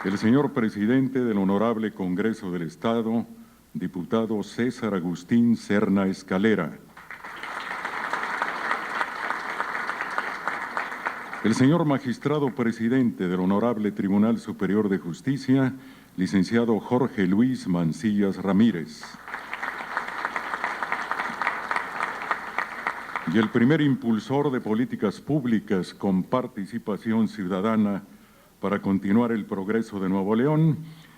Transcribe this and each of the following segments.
El señor presidente del Honorable Congreso del Estado, diputado César Agustín Serna Escalera. El señor magistrado presidente del Honorable Tribunal Superior de Justicia, licenciado Jorge Luis Mancillas Ramírez. Y el primer impulsor de políticas públicas con participación ciudadana para continuar el progreso de Nuevo León,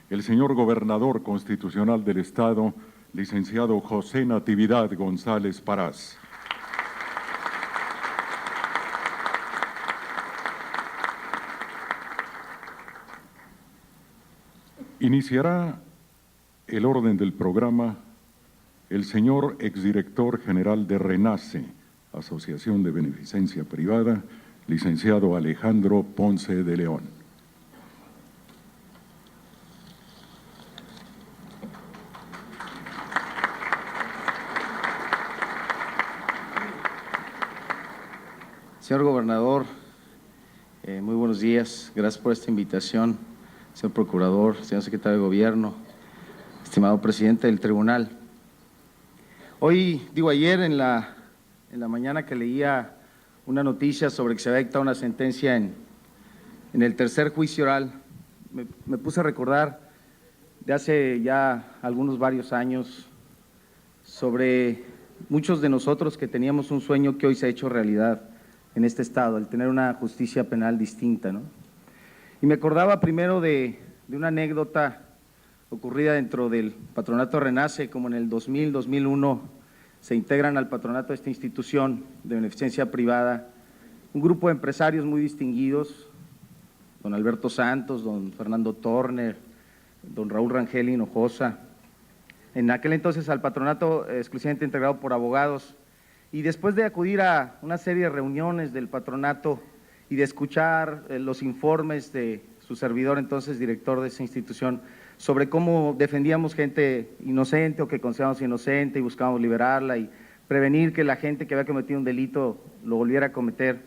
el señor gobernador constitucional del Estado, licenciado José Natividad González Parás. Iniciará el orden del programa el señor exdirector general de RENACE, Asociación de Beneficencia Privada, licenciado Alejandro Ponce de León. Señor gobernador, muy buenos días, gracias por esta invitación. Señor procurador, señor secretario de Gobierno, estimado presidente del tribunal. Ayer en la mañana que leía una noticia sobre que se había dictado una sentencia en el tercer juicio oral, me puse a recordar de hace ya varios años sobre muchos de nosotros que teníamos un sueño que hoy se ha hecho realidad en este estado, el tener una justicia penal distinta, ¿no? Y me acordaba primero de una anécdota ocurrida dentro del patronato RENACE, como en el 2000-2001 se integran al patronato de esta institución de beneficencia privada un grupo de empresarios muy distinguidos, don Alberto Santos, don Fernando Torner, don Raúl Rangel Hinojosa, en aquel entonces al patronato exclusivamente integrado por abogados. Y después de acudir a una serie de reuniones del patronato y de escuchar los informes de su servidor, entonces director de esa institución, sobre cómo defendíamos gente inocente o que considerábamos inocente y buscábamos liberarla y prevenir que la gente que había cometido un delito lo volviera a cometer.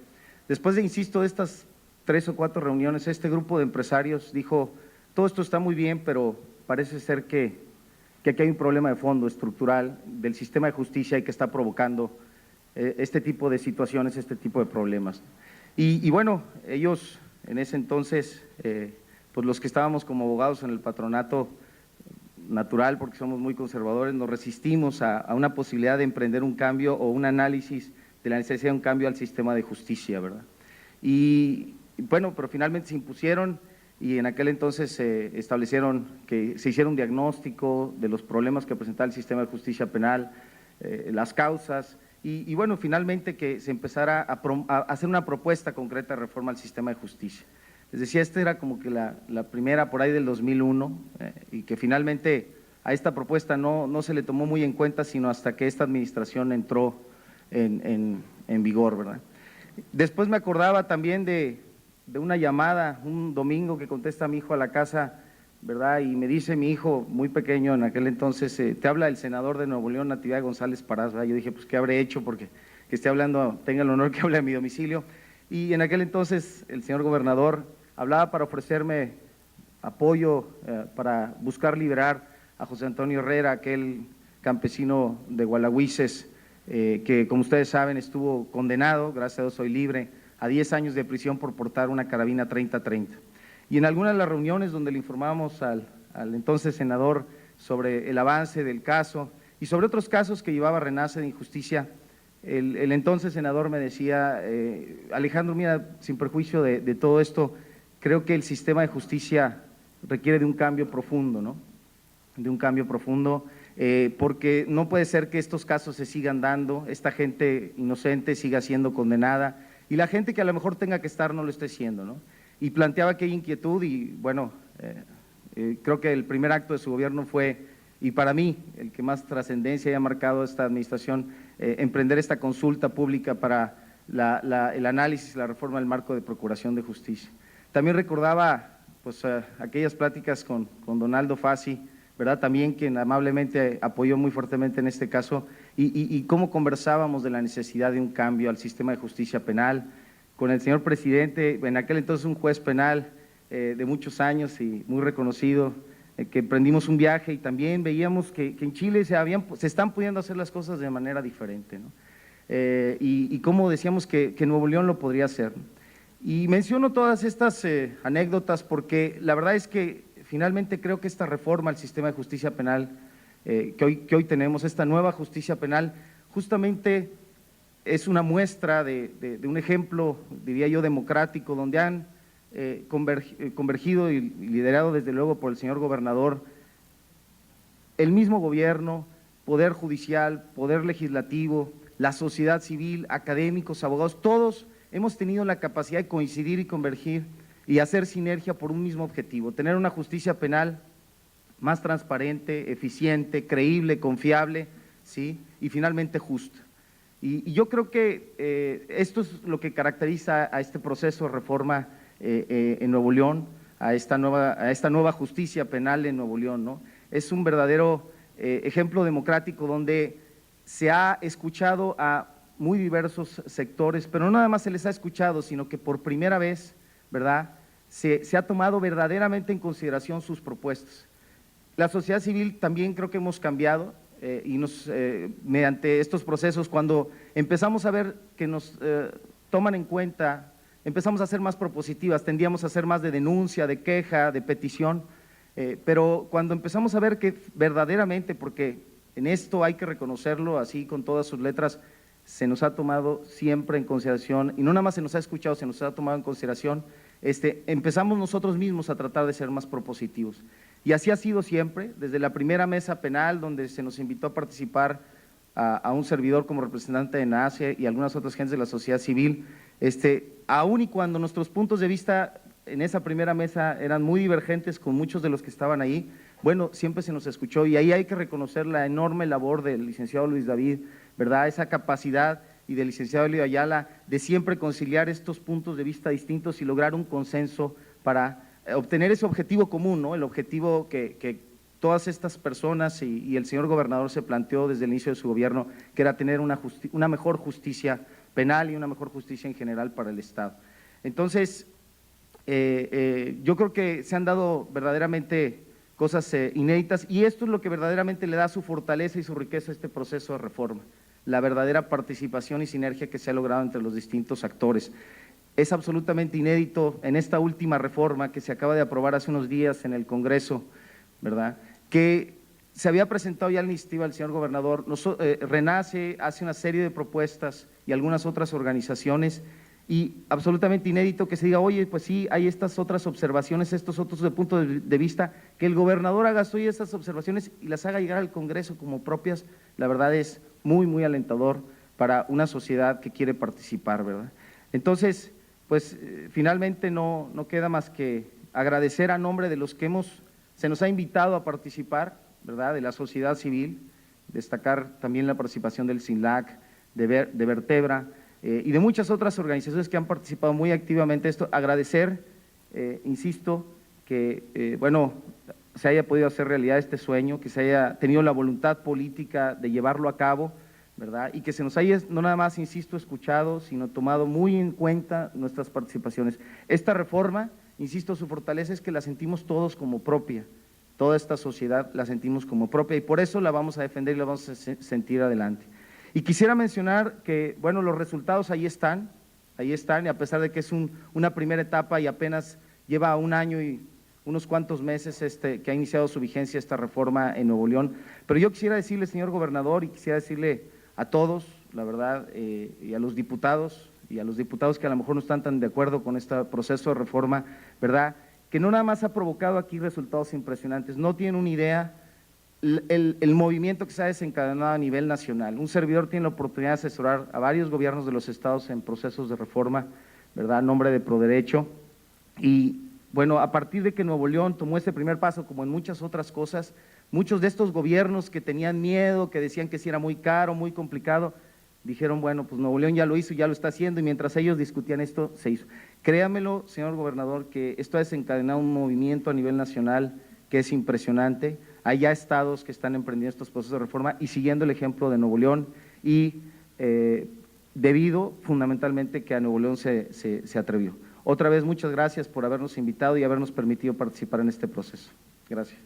Después de, insisto, de estas 3 o 4 reuniones, este grupo de empresarios dijo, todo esto está muy bien, pero parece ser que aquí hay un problema de fondo estructural del sistema de justicia y que está provocando este tipo de situaciones, este tipo de problemas. Y bueno, ellos en ese entonces, pues los que estábamos como abogados en el patronato natural, porque somos muy conservadores, nos resistimos a una posibilidad de emprender un cambio o un análisis de la necesidad de un cambio al sistema de justicia, ¿verdad? Y bueno, pero finalmente se impusieron y en aquel entonces se establecieron que se hiciera un diagnóstico de los problemas que presentaba el sistema de justicia penal, las causas, y bueno, finalmente que se empezara a hacer una propuesta concreta de reforma al sistema de justicia. Les decía, esta era como que la primera por ahí del 2001 y que finalmente a esta propuesta no se le tomó muy en cuenta, sino hasta que esta administración entró en vigor, ¿verdad? Después me acordaba también de una llamada, un domingo que contesta mi hijo a la casa, ¿verdad? Y me dice mi hijo, muy pequeño en aquel entonces, te habla el senador de Nuevo León, Natividad González Parás, ¿verdad? Yo dije, pues, ¿qué habré hecho? Porque que esté hablando, tenga el honor que hable a mi domicilio. Y en aquel entonces el señor gobernador hablaba para ofrecerme apoyo para buscar liberar a José Antonio Herrera, aquel campesino de Gualahuises, que como ustedes saben estuvo condenado, gracias a Dios soy libre, a 10 años de prisión por portar una carabina 30-30. Y en algunas de las reuniones donde le informábamos al entonces senador sobre el avance del caso y sobre otros casos que llevaba RENACE de injusticia, el entonces senador me decía, Alejandro, mira, sin perjuicio de todo esto, creo que el sistema de justicia requiere de un cambio profundo, ¿no? De un cambio profundo, porque no puede ser que estos casos se sigan dando, esta gente inocente siga siendo condenada y la gente que a lo mejor tenga que estar no lo esté siendo, ¿no? Y planteaba que hay inquietud y bueno, creo que el primer acto de su gobierno fue, y para mí, el que más trascendencia haya marcado esta administración, emprender esta consulta pública para el análisis y la reforma del marco de procuración de justicia. También recordaba pues aquellas pláticas con Donaldo Fassi, ¿verdad? También quien amablemente apoyó muy fuertemente en este caso, y cómo conversábamos de la necesidad de un cambio al sistema de justicia penal, con el señor presidente, en aquel entonces un juez penal, de muchos años y muy reconocido, que emprendimos un viaje y también veíamos que en Chile se están pudiendo hacer las cosas de manera diferente, ¿no? Y cómo decíamos que Nuevo León lo podría hacer. Y menciono todas estas anécdotas porque la verdad es que finalmente creo que esta reforma al sistema de justicia penal que hoy tenemos, esta nueva justicia penal, justamente es una muestra de un ejemplo, diría yo, democrático, donde han convergido y liderado desde luego por el señor gobernador, el mismo gobierno, poder judicial, poder legislativo, la sociedad civil, académicos, abogados, todos hemos tenido la capacidad de coincidir y convergir y hacer sinergia por un mismo objetivo, tener una justicia penal más transparente, eficiente, creíble, confiable, ¿sí? Y finalmente justa. Y yo creo que esto es lo que caracteriza a este proceso de reforma en Nuevo León, a esta nueva justicia penal en Nuevo León, ¿no? Es un verdadero ejemplo democrático donde se ha escuchado a muy diversos sectores, pero no nada más se les ha escuchado, sino que por primera vez, ¿verdad?, se ha tomado verdaderamente en consideración sus propuestas. La sociedad civil también creo que hemos cambiado y mediante estos procesos, cuando empezamos a ver que nos toman en cuenta, empezamos a ser más propositivas, tendíamos a ser más de denuncia, de queja, de petición, pero cuando empezamos a ver que verdaderamente, porque en esto hay que reconocerlo así con todas sus letras, se nos ha tomado siempre en consideración, y no nada más se nos ha escuchado, se nos ha tomado en consideración, empezamos nosotros mismos a tratar de ser más propositivos. Y así ha sido siempre, desde la primera mesa penal, donde se nos invitó a participar a un servidor como representante de NACE y algunas otras gentes de la sociedad civil, aun y cuando nuestros puntos de vista en esa primera mesa eran muy divergentes con muchos de los que estaban ahí, bueno, siempre se nos escuchó y ahí hay que reconocer la enorme labor del licenciado Luis David, ¿verdad? Esa capacidad y del licenciado Elio Ayala de siempre conciliar estos puntos de vista distintos y lograr un consenso para obtener ese objetivo común, ¿no? El objetivo que todas estas personas y el señor gobernador se planteó desde el inicio de su gobierno, que era tener una mejor justicia penal y una mejor justicia en general para el Estado. Entonces, yo creo que se han dado verdaderamente cosas inéditas y esto es lo que verdaderamente le da su fortaleza y su riqueza a este proceso de reforma, la verdadera participación y sinergia que se ha logrado entre los distintos actores. Es absolutamente inédito en esta última reforma que se acaba de aprobar hace unos días en el Congreso, ¿verdad?, que se había presentado ya la iniciativa del señor gobernador, Renace hace una serie de propuestas y algunas otras organizaciones y absolutamente inédito que se diga, oye, pues sí, hay estas otras observaciones, estos otros de punto de vista, que el gobernador haga suya estas observaciones y las haga llegar al Congreso como propias, la verdad es muy, muy alentador para una sociedad que quiere participar, ¿verdad? Entonces, pues finalmente no queda más que agradecer a nombre de los que se nos ha invitado a participar, ¿verdad?, de la sociedad civil, destacar también la participación del SINLAC, de Vertebra y de muchas otras organizaciones que han participado muy activamente en esto. Agradecer, insisto, que bueno, se haya podido hacer realidad este sueño, que se haya tenido la voluntad política de llevarlo a cabo, ¿verdad?, y que se nos haya no nada más, insisto, escuchado, sino tomado muy en cuenta nuestras participaciones. Esta reforma, insisto, su fortaleza es que la sentimos todos como propia, toda esta sociedad la sentimos como propia y por eso la vamos a defender y la vamos a sentir adelante. Y quisiera mencionar que, bueno, los resultados ahí están, y a pesar de que es una primera etapa y apenas lleva un año y unos cuantos meses que ha iniciado su vigencia esta reforma en Nuevo León, pero yo quisiera decirle, señor gobernador, y quisiera decirle a todos, la verdad, y a los diputados que a lo mejor no están tan de acuerdo con este proceso de reforma, ¿verdad?, que no nada más ha provocado aquí resultados impresionantes, no tienen una idea el movimiento que se ha desencadenado a nivel nacional. Un servidor tiene la oportunidad de asesorar a varios gobiernos de los estados en procesos de reforma, ¿verdad?, a nombre de Proderecho, y bueno, a partir de que Nuevo León tomó ese primer paso, como en muchas otras cosas, muchos de estos gobiernos que tenían miedo, que decían que si era muy caro, muy complicado, dijeron, bueno, pues Nuevo León ya lo hizo, ya lo está haciendo, y mientras ellos discutían esto, se hizo. Créamelo, señor gobernador, que esto ha desencadenado un movimiento a nivel nacional que es impresionante. Hay ya estados que están emprendiendo estos procesos de reforma y siguiendo el ejemplo de Nuevo León y debido fundamentalmente que a Nuevo León se atrevió. Otra vez, muchas gracias por habernos invitado y habernos permitido participar en este proceso. Gracias.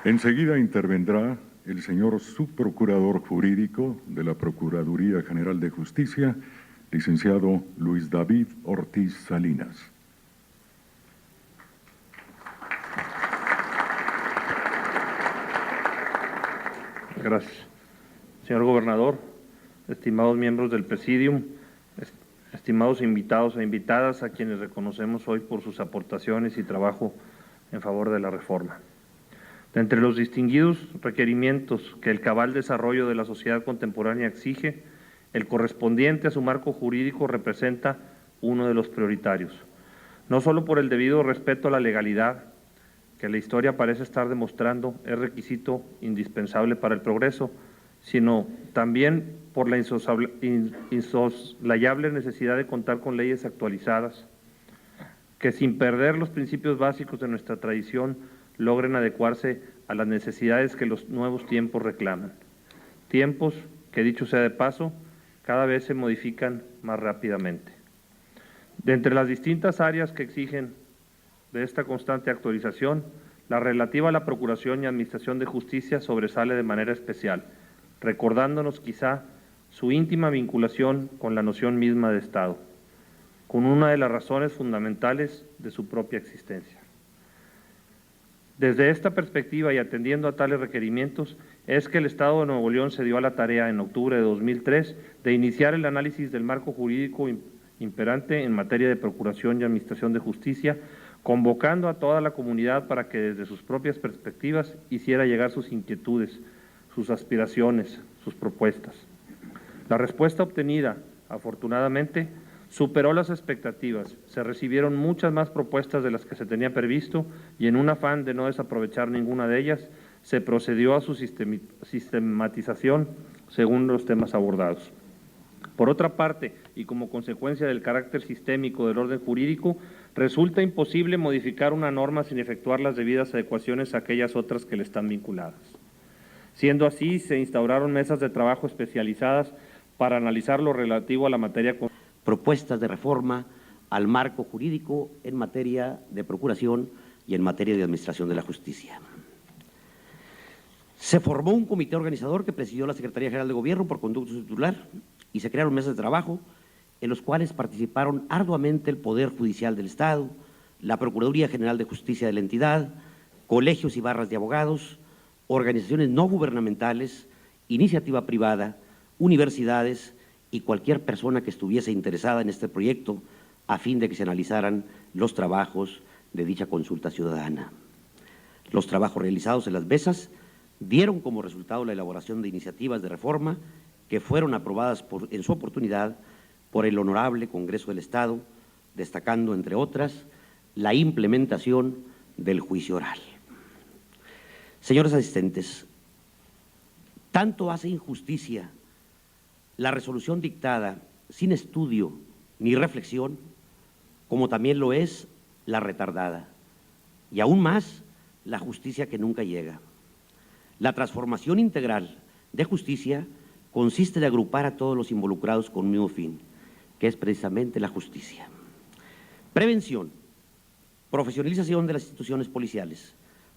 Enseguida intervendrá el señor subprocurador jurídico de la Procuraduría General de Justicia, licenciado Luis David Ortiz Salinas. Gracias. Señor Gobernador, estimados miembros del Presidium, estimados invitados e invitadas a quienes reconocemos hoy por sus aportaciones y trabajo en favor de la reforma. De entre los distinguidos requerimientos que el cabal desarrollo de la sociedad contemporánea exige, el correspondiente a su marco jurídico representa uno de los prioritarios, no solo por el debido respeto a la legalidad, que la historia parece estar demostrando es requisito indispensable para el progreso, sino también por la insoslayable necesidad de contar con leyes actualizadas, que sin perder los principios básicos de nuestra tradición logren adecuarse a las necesidades que los nuevos tiempos reclaman. Tiempos que, dicho sea de paso, cada vez se modifican más rápidamente. De entre las distintas áreas que exigen de esta constante actualización, la relativa a la Procuración y Administración de Justicia sobresale de manera especial, recordándonos quizá su íntima vinculación con la noción misma de Estado, con una de las razones fundamentales de su propia existencia. Desde esta perspectiva y atendiendo a tales requerimientos, es que el Estado de Nuevo León se dio a la tarea en octubre de 2003 de iniciar el análisis del marco jurídico imperante en materia de Procuración y Administración de Justicia, convocando a toda la comunidad para que desde sus propias perspectivas hiciera llegar sus inquietudes, sus aspiraciones, sus propuestas. La respuesta obtenida, afortunadamente, superó las expectativas, se recibieron muchas más propuestas de las que se tenía previsto y en un afán de no desaprovechar ninguna de ellas, se procedió a su sistematización según los temas abordados. Por otra parte, y como consecuencia del carácter sistémico del orden jurídico, resulta imposible modificar una norma sin efectuar las debidas adecuaciones a aquellas otras que le están vinculadas. Siendo así, se instauraron mesas de trabajo especializadas para analizar lo relativo a la materia. Propuestas de reforma al marco jurídico en materia de procuración y en materia de administración de la justicia. Se formó un comité organizador que presidió la Secretaría General de Gobierno por conducto de su titular y se crearon mesas de trabajo en los cuales participaron arduamente el Poder Judicial del Estado, la Procuraduría General de Justicia de la entidad, colegios y barras de abogados, organizaciones no gubernamentales, iniciativa privada, universidades y cualquier persona que estuviese interesada en este proyecto a fin de que se analizaran los trabajos de dicha consulta ciudadana. Los trabajos realizados en las mesas dieron como resultado la elaboración de iniciativas de reforma que fueron aprobadas en su oportunidad por el Honorable Congreso del Estado, destacando, entre otras, la implementación del juicio oral. Señores asistentes, tanto hace injusticia la resolución dictada sin estudio ni reflexión, como también lo es la retardada, y aún más la justicia que nunca llega. La transformación integral de justicia consiste en agrupar a todos los involucrados con un mismo fin, que es precisamente la justicia. Prevención, profesionalización de las instituciones policiales,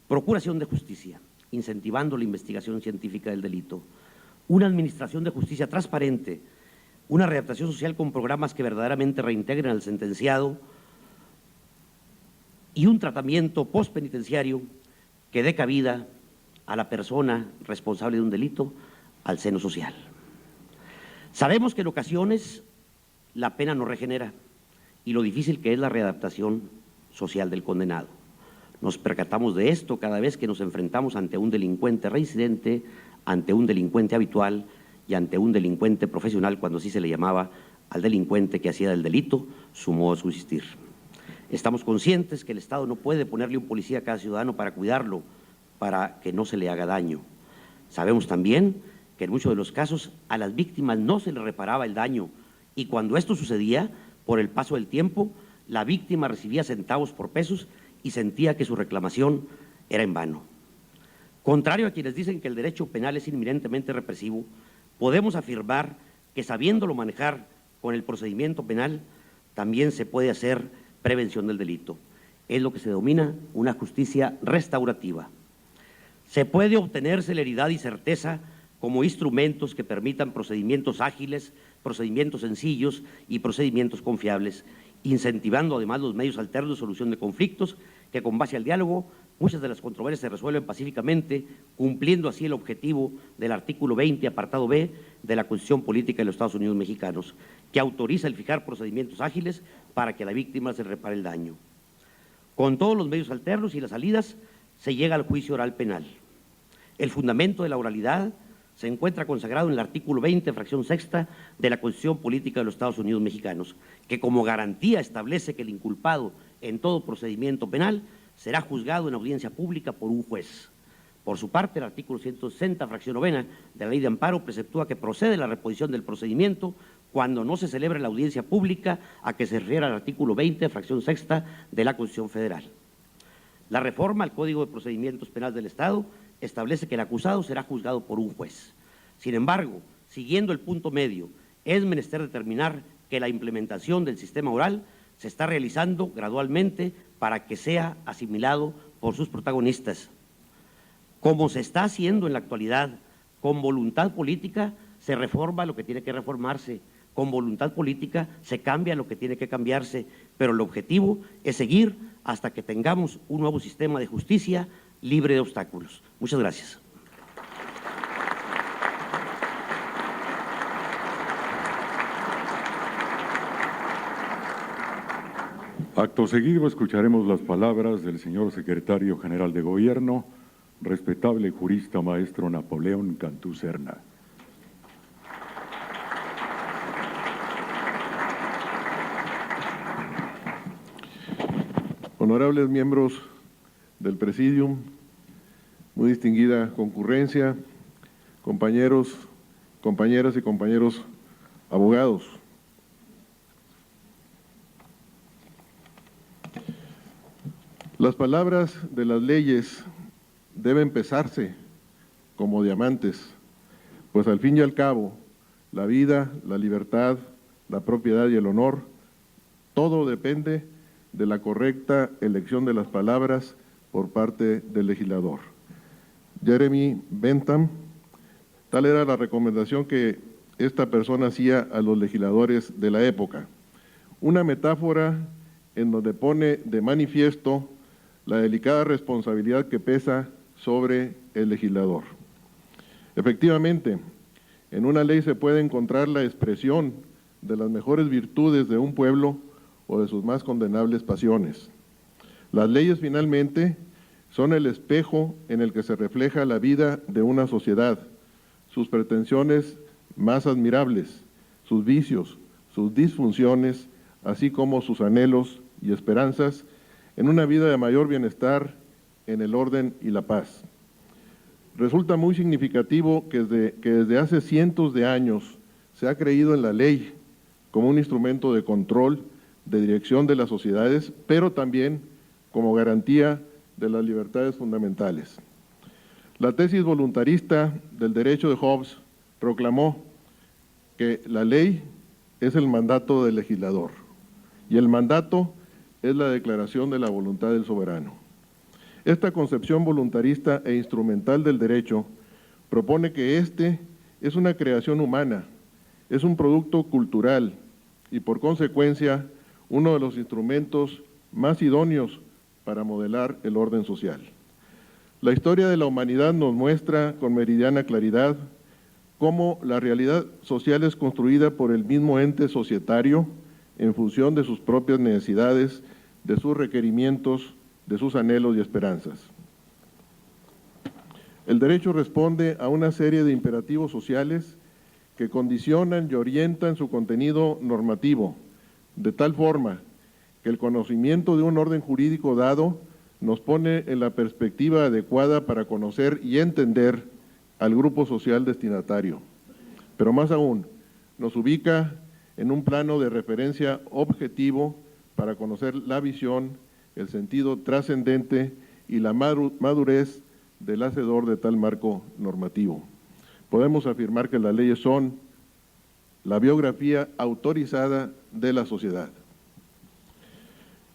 procuración de justicia, incentivando la investigación científica del delito, una administración de justicia transparente, una readaptación social con programas que verdaderamente reintegren al sentenciado y un tratamiento postpenitenciario que dé cabida a la persona responsable de un delito al seno social. Sabemos que en ocasiones la pena no regenera y lo difícil que es la readaptación social del condenado. Nos percatamos de esto cada vez que nos enfrentamos ante un delincuente reincidente, ante un delincuente habitual y ante un delincuente profesional, cuando así se le llamaba al delincuente que hacía del delito su modo de subsistir. Estamos conscientes que el Estado no puede ponerle un policía a cada ciudadano para cuidarlo, para que no se le haga daño. Sabemos también que en muchos de los casos a las víctimas no se les reparaba el daño y cuando esto sucedía, por el paso del tiempo, la víctima recibía centavos por pesos y sentía que su reclamación era en vano. Contrario a quienes dicen que el derecho penal es inminentemente represivo, podemos afirmar que sabiéndolo manejar con el procedimiento penal, también se puede hacer prevención del delito. Es lo que se denomina una justicia restaurativa. Se puede obtener celeridad y certeza como instrumentos que permitan procedimientos ágiles, procedimientos sencillos y procedimientos confiables, incentivando además los medios alternos de solución de conflictos que con base al diálogo muchas de las controversias se resuelven pacíficamente, cumpliendo así el objetivo del artículo 20, apartado B, de la Constitución Política de los Estados Unidos Mexicanos, que autoriza el fijar procedimientos ágiles para que a la víctima se repare el daño. Con todos los medios alternos y las salidas, se llega al juicio oral penal. El fundamento de la oralidad se encuentra consagrado en el artículo 20, fracción sexta, de la Constitución Política de los Estados Unidos Mexicanos, que como garantía establece que el inculpado en todo procedimiento penal será juzgado en audiencia pública por un juez. Por su parte, el artículo 160, fracción novena de la Ley de Amparo preceptúa que procede la reposición del procedimiento cuando no se celebre la audiencia pública a que se refiere al artículo 20, fracción sexta de la Constitución Federal. La reforma al Código de Procedimientos Penales del Estado establece que el acusado será juzgado por un juez. Sin embargo, siguiendo el punto medio, es menester determinar que la implementación del sistema oral se está realizando gradualmente para que sea asimilado por sus protagonistas. Como se está haciendo en la actualidad, con voluntad política se reforma lo que tiene que reformarse, con voluntad política se cambia lo que tiene que cambiarse, pero el objetivo es seguir hasta que tengamos un nuevo sistema de justicia libre de obstáculos. Muchas gracias. Acto seguido escucharemos las palabras del señor secretario general de Gobierno, respetable jurista maestro Napoleón Cantú Serna. Honorables miembros del Presidium, muy distinguida concurrencia, compañeros, compañeras y compañeros abogados. Las palabras de las leyes deben pesarse como diamantes, pues al fin y al cabo, la vida, la libertad, la propiedad y el honor, todo depende de la correcta elección de las palabras por parte del legislador. Jeremy Bentham, tal era la recomendación que esta persona hacía a los legisladores de la época. Una metáfora en donde pone de manifiesto la delicada responsabilidad que pesa sobre el legislador. Efectivamente, en una ley se puede encontrar la expresión de las mejores virtudes de un pueblo o de sus más condenables pasiones. Las leyes finalmente son el espejo en el que se refleja la vida de una sociedad, sus pretensiones más admirables, sus vicios, sus disfunciones, así como sus anhelos y esperanzas en una vida de mayor bienestar, en el orden y la paz. Resulta muy significativo que desde hace cientos de años se ha creído en la ley como un instrumento de control, de dirección de las sociedades, pero también como garantía de las libertades fundamentales. La tesis voluntarista del derecho de Hobbes proclamó que la ley es el mandato del legislador y el mandato es la declaración de la voluntad del soberano. Esta concepción voluntarista e instrumental del derecho propone que este es una creación humana, es un producto cultural y por consecuencia uno de los instrumentos más idóneos para modelar el orden social. La historia de la humanidad nos muestra con meridiana claridad cómo la realidad social es construida por el mismo ente societario en función de sus propias necesidades, de sus requerimientos, de sus anhelos y esperanzas. El derecho responde a una serie de imperativos sociales que condicionan y orientan su contenido normativo, de tal forma que el conocimiento de un orden jurídico dado nos pone en la perspectiva adecuada para conocer y entender al grupo social destinatario. Pero más aún, nos ubica en un plano de referencia objetivo para conocer la visión, el sentido trascendente y la madurez del hacedor de tal marco normativo. Podemos afirmar que las leyes son la biografía autorizada de la sociedad.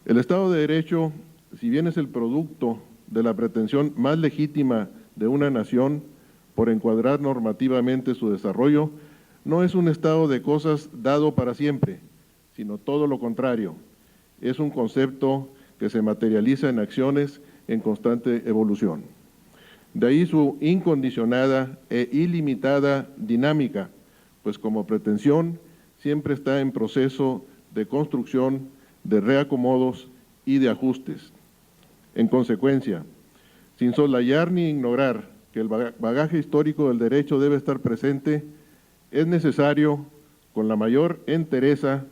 El Estado de Derecho, si bien es el producto de la pretensión más legítima de una nación por encuadrar normativamente su desarrollo, no es un estado de cosas dado para siempre, sino todo lo contrario. Es un concepto que se materializa en acciones en constante evolución. De ahí su incondicionada e ilimitada dinámica, pues como pretensión siempre está en proceso de construcción, de reacomodos y de ajustes. En consecuencia, sin soslayar ni ignorar que el bagaje histórico del derecho debe estar presente, es necesario, con la mayor entereza,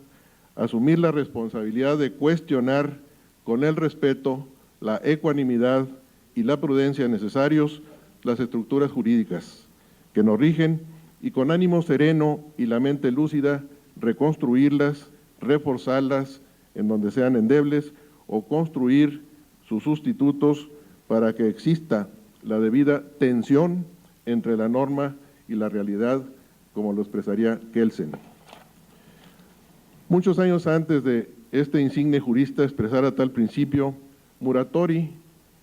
asumir la responsabilidad de cuestionar con el respeto, la ecuanimidad y la prudencia necesarios las estructuras jurídicas que nos rigen y con ánimo sereno y la mente lúcida reconstruirlas, reforzarlas en donde sean endebles o construir sus sustitutos para que exista la debida tensión entre la norma y la realidad, como lo expresaría Kelsen. Muchos años antes de este insigne jurista expresara tal principio, Muratori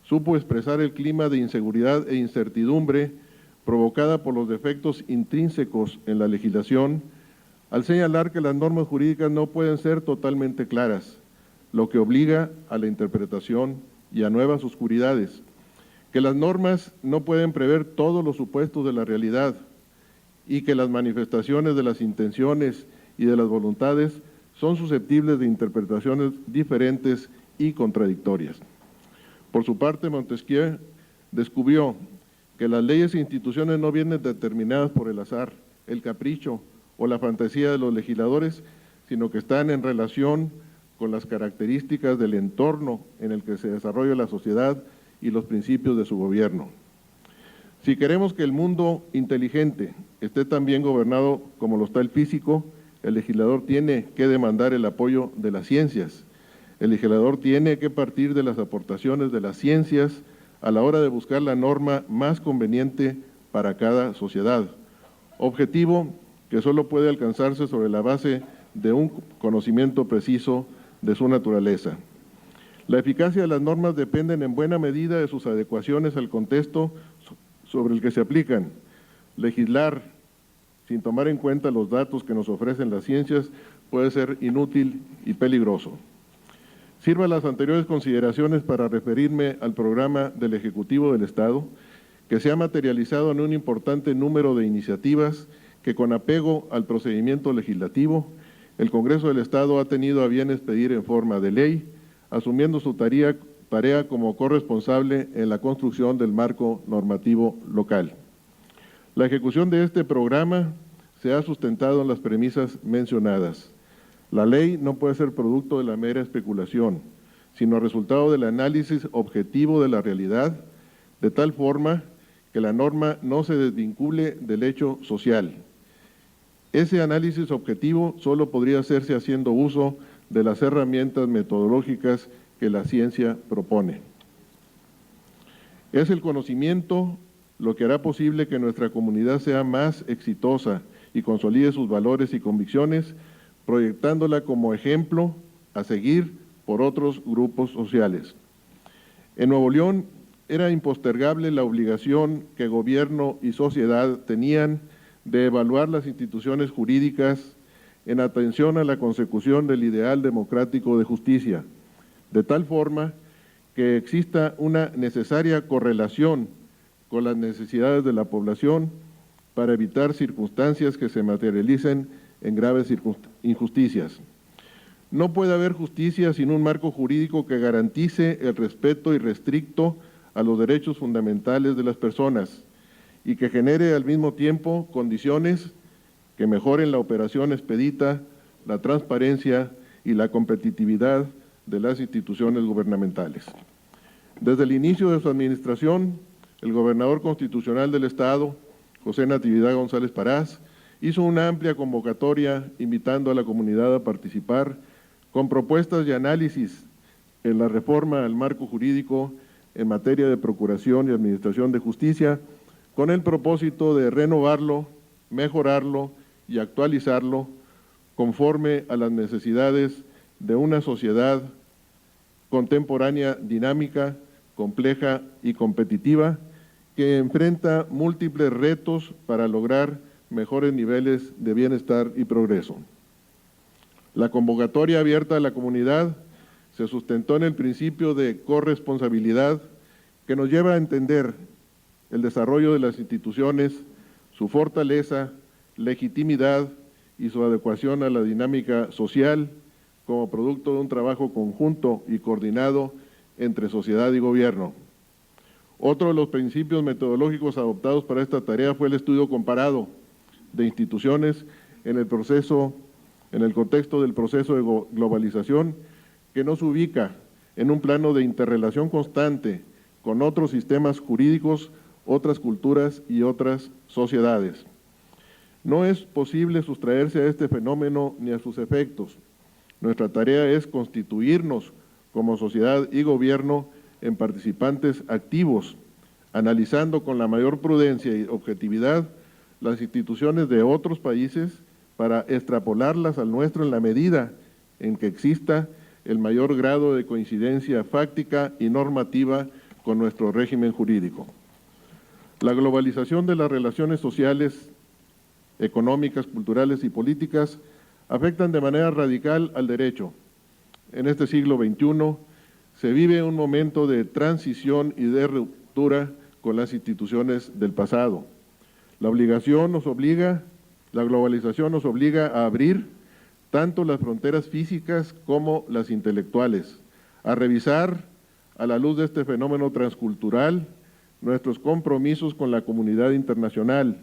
supo expresar el clima de inseguridad e incertidumbre provocada por los defectos intrínsecos en la legislación, al señalar que las normas jurídicas no pueden ser totalmente claras, lo que obliga a la interpretación y a nuevas oscuridades, que las normas no pueden prever todos los supuestos de la realidad y que las manifestaciones de las intenciones y de las voluntades son susceptibles de interpretaciones diferentes y contradictorias. Por su parte, Montesquieu descubrió que las leyes e instituciones no vienen determinadas por el azar, el capricho o la fantasía de los legisladores, sino que están en relación con las características del entorno en el que se desarrolla la sociedad y los principios de su gobierno. Si queremos que el mundo inteligente esté tan bien gobernado como lo está el físico, el legislador tiene que demandar el apoyo de las ciencias. El legislador tiene que partir de las aportaciones de las ciencias a la hora de buscar la norma más conveniente para cada sociedad. Objetivo que solo puede alcanzarse sobre la base de un conocimiento preciso de su naturaleza. La eficacia de las normas dependen en buena medida de sus adecuaciones al contexto sobre el que se aplican. Legislar sin tomar en cuenta los datos que nos ofrecen las ciencias puede ser inútil y peligroso. Sirva las anteriores consideraciones para referirme al programa del Ejecutivo del Estado, que se ha materializado en un importante número de iniciativas que, con apego al procedimiento legislativo, el Congreso del Estado ha tenido a bien expedir en forma de ley, asumiendo su tarea como corresponsable en la construcción del marco normativo local. La ejecución de este programa se ha sustentado en las premisas mencionadas. La ley no puede ser producto de la mera especulación, sino resultado del análisis objetivo de la realidad, de tal forma que la norma no se desvincule del hecho social. Ese análisis objetivo solo podría hacerse haciendo uso de las herramientas metodológicas que la ciencia propone. Es el conocimiento lo que hará posible que nuestra comunidad sea más exitosa y consolide sus valores y convicciones, proyectándola como ejemplo a seguir por otros grupos sociales. En Nuevo León era impostergable la obligación que gobierno y sociedad tenían de evaluar las instituciones jurídicas en atención a la consecución del ideal democrático de justicia, de tal forma que exista una necesaria correlación con las necesidades de la población para evitar circunstancias que se materialicen en graves injusticias. No puede haber justicia sin un marco jurídico que garantice el respeto irrestricto a los derechos fundamentales de las personas y que genere al mismo tiempo condiciones que mejoren la operación expedita, la transparencia y la competitividad de las instituciones gubernamentales. Desde el inicio de su administración, el gobernador constitucional del Estado, José Natividad González Parás, hizo una amplia convocatoria invitando a la comunidad a participar con propuestas y análisis en la reforma al marco jurídico en materia de procuración y administración de justicia, con el propósito de renovarlo, mejorarlo y actualizarlo conforme a las necesidades de una sociedad contemporánea, dinámica, compleja y competitiva, que enfrenta múltiples retos para lograr mejores niveles de bienestar y progreso. La convocatoria abierta a la comunidad se sustentó en el principio de corresponsabilidad que nos lleva a entender el desarrollo de las instituciones, su fortaleza, legitimidad y su adecuación a la dinámica social como producto de un trabajo conjunto y coordinado entre sociedad y gobierno. Otro de los principios metodológicos adoptados para esta tarea fue el estudio comparado de instituciones en el contexto del proceso de globalización, que nos ubica en un plano de interrelación constante con otros sistemas jurídicos, otras culturas y otras sociedades. No es posible sustraerse a este fenómeno ni a sus efectos. Nuestra tarea es constituirnos como sociedad y gobierno en participantes activos, analizando con la mayor prudencia y objetividad las instituciones de otros países para extrapolarlas al nuestro en la medida en que exista el mayor grado de coincidencia fáctica y normativa con nuestro régimen jurídico. La globalización de las relaciones sociales, económicas, culturales y políticas afectan de manera radical al derecho. En este siglo XXI se vive un momento de transición y de ruptura con las instituciones del pasado. La globalización nos obliga a abrir tanto las fronteras físicas como las intelectuales, a revisar a la luz de este fenómeno transcultural nuestros compromisos con la comunidad internacional,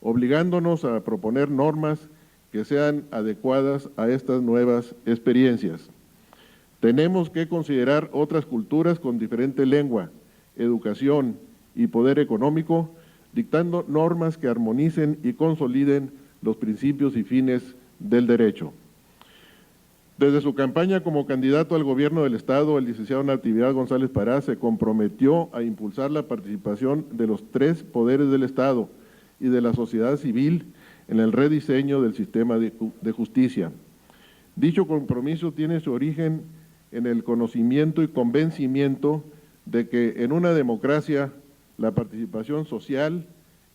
obligándonos a proponer normas que sean adecuadas a estas nuevas experiencias. Tenemos que considerar otras culturas con diferente lengua, educación y poder económico, dictando normas que armonicen y consoliden los principios y fines del derecho. Desde su campaña como candidato al gobierno del Estado, el licenciado Natividad González Pará se comprometió a impulsar la participación de los tres poderes del Estado y de la sociedad civil en el rediseño del sistema de justicia. Dicho compromiso tiene su origen en el conocimiento y convencimiento de que en una democracia la participación social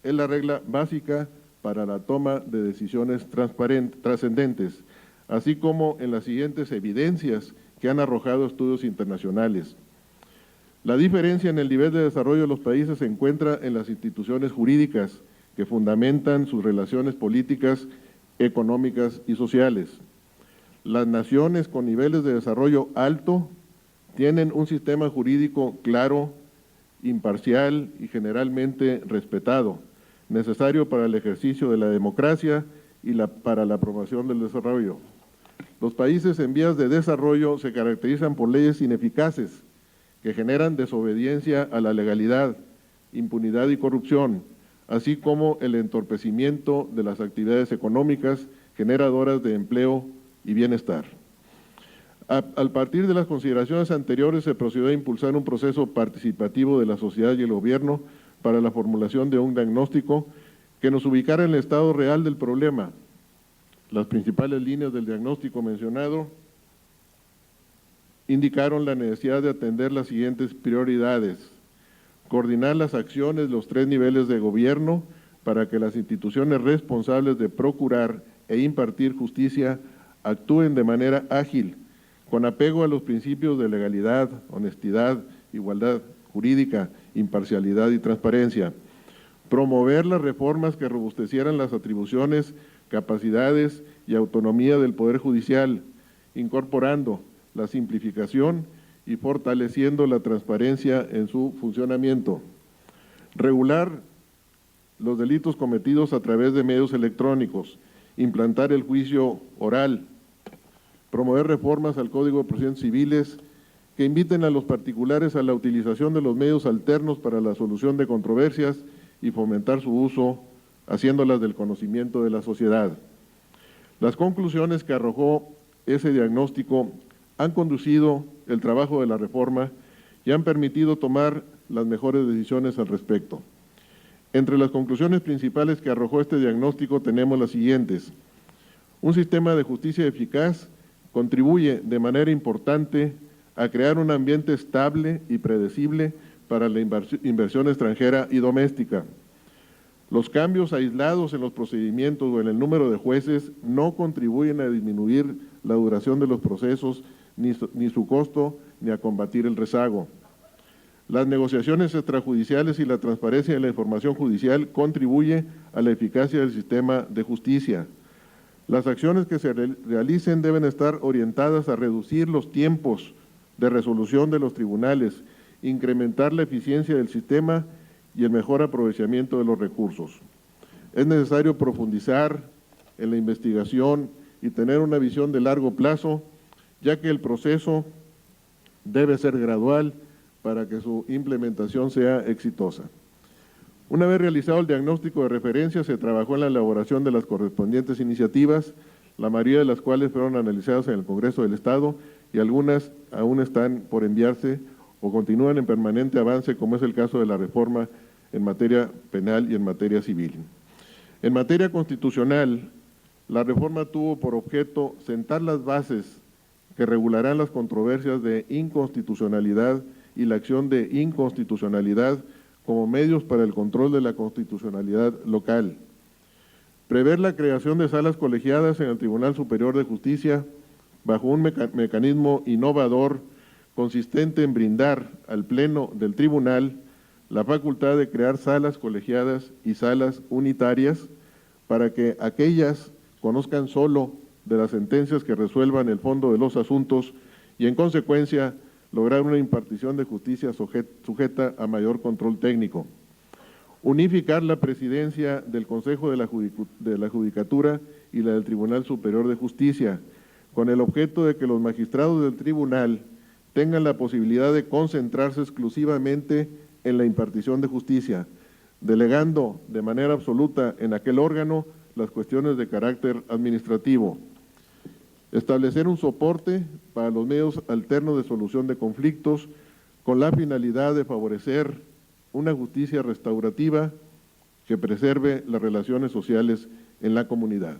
es la regla básica para la toma de decisiones trascendentes, así como en las siguientes evidencias que han arrojado estudios internacionales. La diferencia en el nivel de desarrollo de los países se encuentra en las instituciones jurídicas que fundamentan sus relaciones políticas, económicas y sociales. Las naciones con niveles de desarrollo alto tienen un sistema jurídico claro, imparcial y generalmente respetado, necesario para el ejercicio de la democracia y para la promoción del desarrollo. Los países en vías de desarrollo se caracterizan por leyes ineficaces que generan desobediencia a la legalidad, impunidad y corrupción, así como el entorpecimiento de las actividades económicas generadoras de empleo y bienestar. Al partir de las consideraciones anteriores, se procedió a impulsar un proceso participativo de la sociedad y el gobierno para la formulación de un diagnóstico que nos ubicara en el estado real del problema. Las principales líneas del diagnóstico mencionado indicaron la necesidad de atender las siguientes prioridades: coordinar las acciones de los tres niveles de gobierno para que las instituciones responsables de procurar e impartir justicia actúen de manera ágil, con apego a los principios de legalidad, honestidad, igualdad jurídica, imparcialidad y transparencia. Promover las reformas que robustecieran las atribuciones, capacidades y autonomía del Poder Judicial, incorporando la simplificación y fortaleciendo la transparencia en su funcionamiento. Regular los delitos cometidos a través de medios electrónicos, implantar el juicio oral, promover reformas al Código de Procedimientos Civiles que inviten a los particulares a la utilización de los medios alternos para la solución de controversias y fomentar su uso, haciéndolas del conocimiento de la sociedad. Las conclusiones que arrojó ese diagnóstico han conducido el trabajo de la reforma y han permitido tomar las mejores decisiones al respecto. Entre las conclusiones principales que arrojó este diagnóstico tenemos las siguientes. Un sistema de justicia eficaz contribuye de manera importante a crear un ambiente estable y predecible para la inversión extranjera y doméstica. Los cambios aislados en los procedimientos o en el número de jueces no contribuyen a disminuir la duración de los procesos, ni su costo, ni a combatir el rezago. Las negociaciones extrajudiciales y la transparencia de la información judicial contribuye a la eficacia del sistema de justicia. Las acciones que se realicen deben estar orientadas a reducir los tiempos de resolución de los tribunales, incrementar la eficiencia del sistema y el mejor aprovechamiento de los recursos. Es necesario profundizar en la investigación y tener una visión de largo plazo, ya que el proceso debe ser gradual para que su implementación sea exitosa. Una vez realizado el diagnóstico de referencia, se trabajó en la elaboración de las correspondientes iniciativas, la mayoría de las cuales fueron analizadas en el Congreso del Estado y algunas aún están por enviarse o continúan en permanente avance, como es el caso de la reforma en materia penal y en materia civil. En materia constitucional, la reforma tuvo por objeto sentar las bases que regularán las controversias de inconstitucionalidad y la acción de inconstitucionalidad como medios para el control de la constitucionalidad local. Prever la creación de salas colegiadas en el Tribunal Superior de Justicia bajo un mecanismo innovador consistente en brindar al Pleno del Tribunal la facultad de crear salas colegiadas y salas unitarias para que aquellas conozcan solo de las sentencias que resuelvan el fondo de los asuntos y, en consecuencia, lograr una impartición de justicia sujeta a mayor control técnico. Unificar la presidencia del Consejo de la Judicatura y la del Tribunal Superior de Justicia, con el objeto de que los magistrados del tribunal tengan la posibilidad de concentrarse exclusivamente en la impartición de justicia, delegando de manera absoluta en aquel órgano las cuestiones de carácter administrativo. Establecer un soporte para los medios alternos de solución de conflictos con la finalidad de favorecer una justicia restaurativa que preserve las relaciones sociales en la comunidad.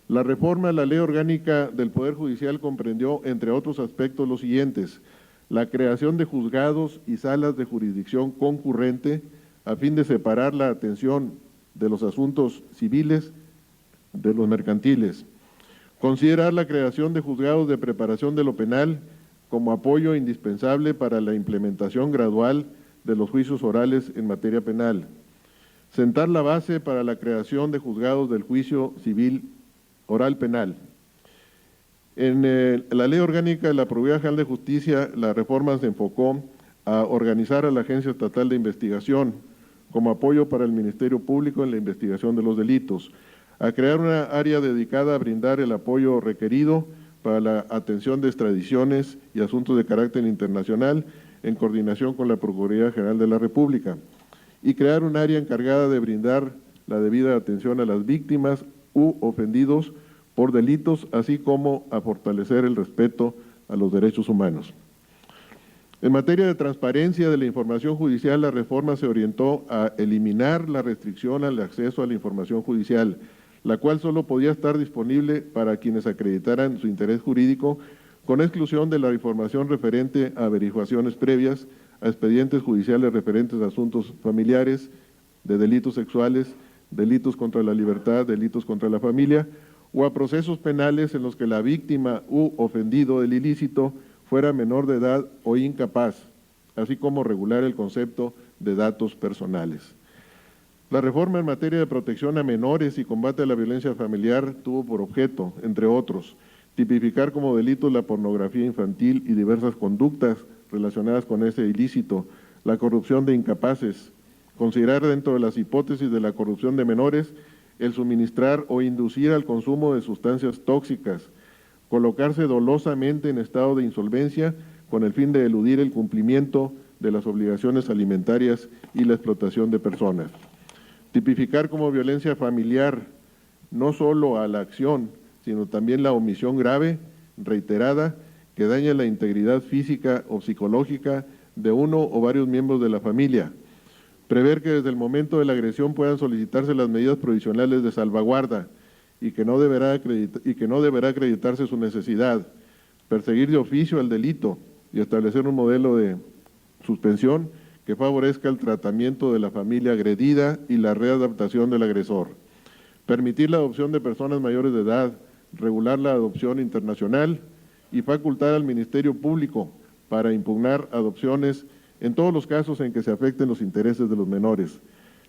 La reforma a la Ley Orgánica del Poder Judicial comprendió, entre otros aspectos, los siguientes: la creación de juzgados y salas de jurisdicción concurrente a fin de separar la atención de los asuntos civiles de los mercantiles. Considerar la creación de juzgados de preparación de lo penal como apoyo indispensable para la implementación gradual de los juicios orales en materia penal. Sentar la base para la creación de juzgados del juicio civil oral penal. En la Ley Orgánica de la Procuraduría General de Justicia, la reforma se enfocó a organizar a la Agencia Estatal de Investigación como apoyo para el Ministerio Público en la investigación de los delitos, a crear una área dedicada a brindar el apoyo requerido para la atención de extradiciones y asuntos de carácter internacional en coordinación con la Procuraduría General de la República, y crear un área encargada de brindar la debida atención a las víctimas u ofendidos por delitos, así como a fortalecer el respeto a los derechos humanos. En materia de transparencia de la información judicial, la reforma se orientó a eliminar la restricción al acceso a la información judicial, la cual solo podía estar disponible para quienes acreditaran su interés jurídico, con exclusión de la información referente a averiguaciones previas, a expedientes judiciales referentes a asuntos familiares, de delitos sexuales, delitos contra la libertad, delitos contra la familia, o a procesos penales en los que la víctima u ofendido del ilícito fuera menor de edad o incapaz, así como regular el concepto de datos personales. La reforma en materia de protección a menores y combate a la violencia familiar tuvo por objeto, entre otros, tipificar como delitos la pornografía infantil y diversas conductas relacionadas con ese ilícito, la corrupción de incapaces, considerar dentro de las hipótesis de la corrupción de menores el suministrar o inducir al consumo de sustancias tóxicas, colocarse dolosamente en estado de insolvencia con el fin de eludir el cumplimiento de las obligaciones alimentarias y la explotación de personas. Tipificar como violencia familiar no solo a la acción, sino también la omisión grave, reiterada que dañe la integridad física o psicológica de uno o varios miembros de la familia. Prever que desde el momento de la agresión puedan solicitarse las medidas provisionales de salvaguarda y que no deberá acreditarse su necesidad. Perseguir de oficio el delito y establecer un modelo de suspensión que favorezca el tratamiento de la familia agredida y la readaptación del agresor. Permitir la adopción de personas mayores de edad, regular la adopción internacional y facultar al Ministerio Público para impugnar adopciones en todos los casos en que se afecten los intereses de los menores.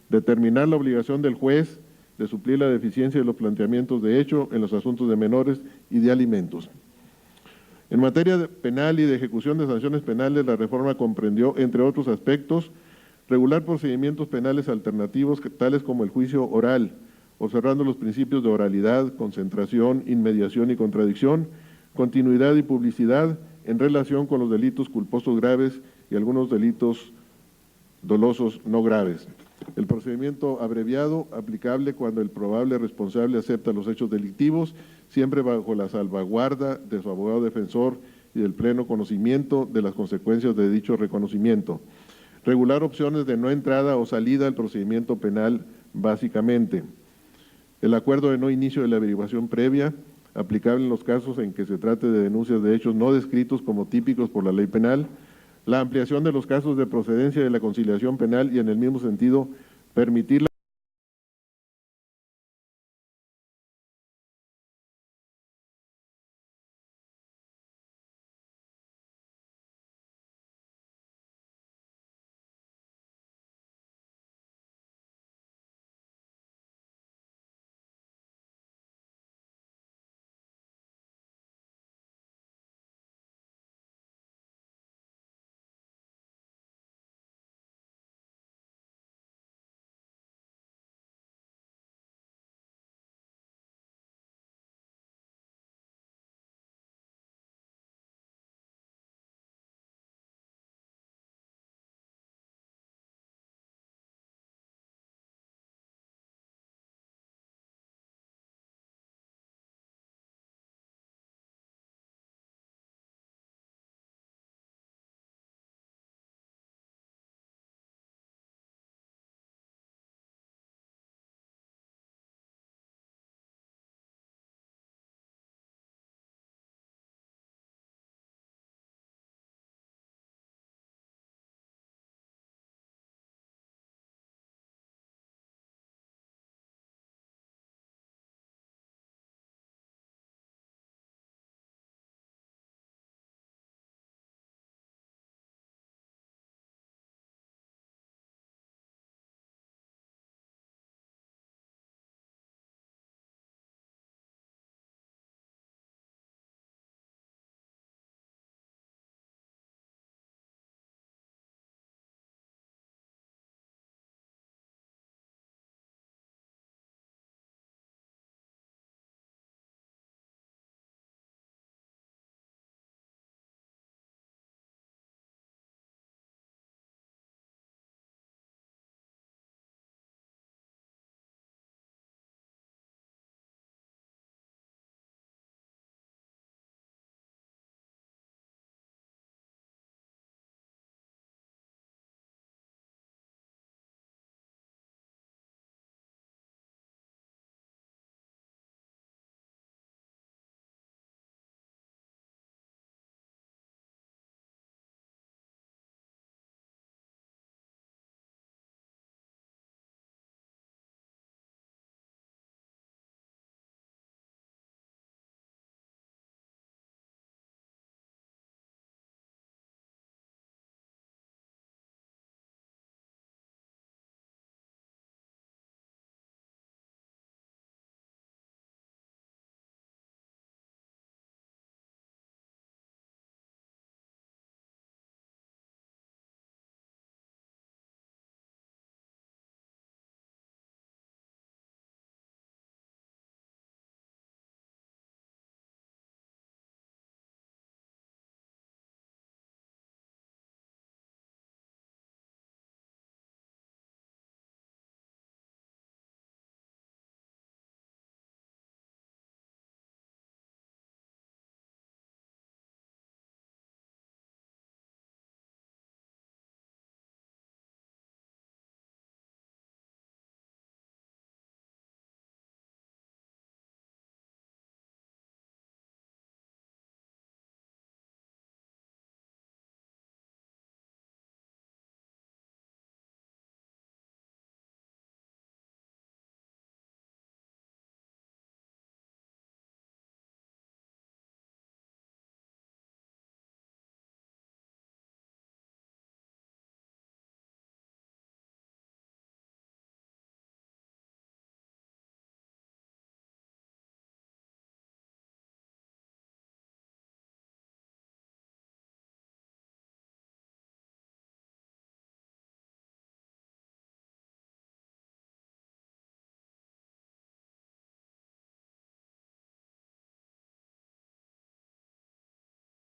Determinar la obligación del juez de suplir la deficiencia de los planteamientos de hecho en los asuntos de menores y de alimentos. En materia penal y de ejecución de sanciones penales, la reforma comprendió, entre otros aspectos, regular procedimientos penales alternativos, tales como el juicio oral, observando los principios de oralidad, concentración, inmediación y contradicción, continuidad y publicidad en relación con los delitos culposos graves y algunos delitos dolosos no graves. El procedimiento abreviado, aplicable cuando el probable responsable acepta los hechos delictivos, siempre bajo la salvaguarda de su abogado defensor y del pleno conocimiento de las consecuencias de dicho reconocimiento. Regular opciones de no entrada o salida al procedimiento penal, básicamente. El acuerdo de no inicio de la averiguación previa, aplicable en los casos en que se trate de denuncias de hechos no descritos como típicos por la ley penal, la ampliación de los casos de procedencia de la conciliación penal y, en el mismo sentido, permitir la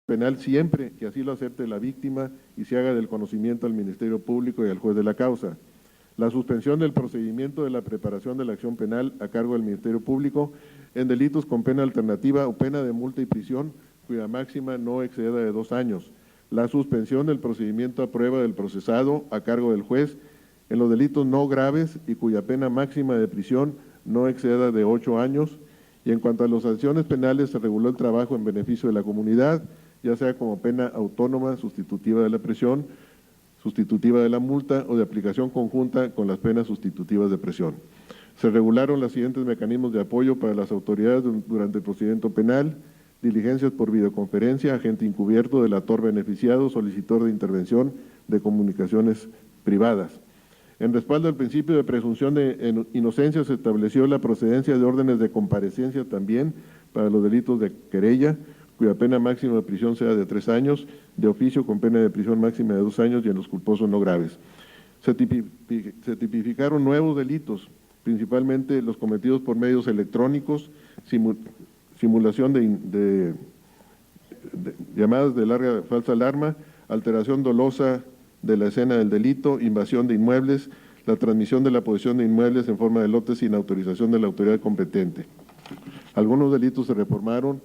penal siempre que así lo acepte la víctima y se haga del conocimiento al Ministerio Público y al juez de la causa. La suspensión del procedimiento de la preparación de la acción penal a cargo del Ministerio Público en delitos con pena alternativa o pena de multa y prisión cuya máxima no exceda de 2 años. La suspensión del procedimiento a prueba del procesado a cargo del juez en los delitos no graves y cuya pena máxima de prisión no exceda de 8 años. Y en cuanto a las sanciones penales, se reguló el trabajo en beneficio de la comunidad, ya sea como pena autónoma, sustitutiva de la prisión, sustitutiva de la multa o de aplicación conjunta con las penas sustitutivas de prisión. Se regularon los siguientes mecanismos de apoyo para las autoridades durante el procedimiento penal: diligencias por videoconferencia, agente encubierto, delator beneficiado, solicitor de intervención de comunicaciones privadas. En respaldo al principio de presunción de inocencia, se estableció la procedencia de órdenes de comparecencia también para los delitos de querella, cuya pena máxima de prisión sea de 3 años, de oficio con pena de prisión máxima de 2 años y en los culposos no graves. Se tipificaron nuevos delitos, principalmente los cometidos por medios electrónicos, simulación de llamadas de larga falsa alarma, alteración dolosa de la escena del delito, invasión de inmuebles, la transmisión de la posesión de inmuebles en forma de lote sin autorización de la autoridad competente. Algunos delitos se reformaron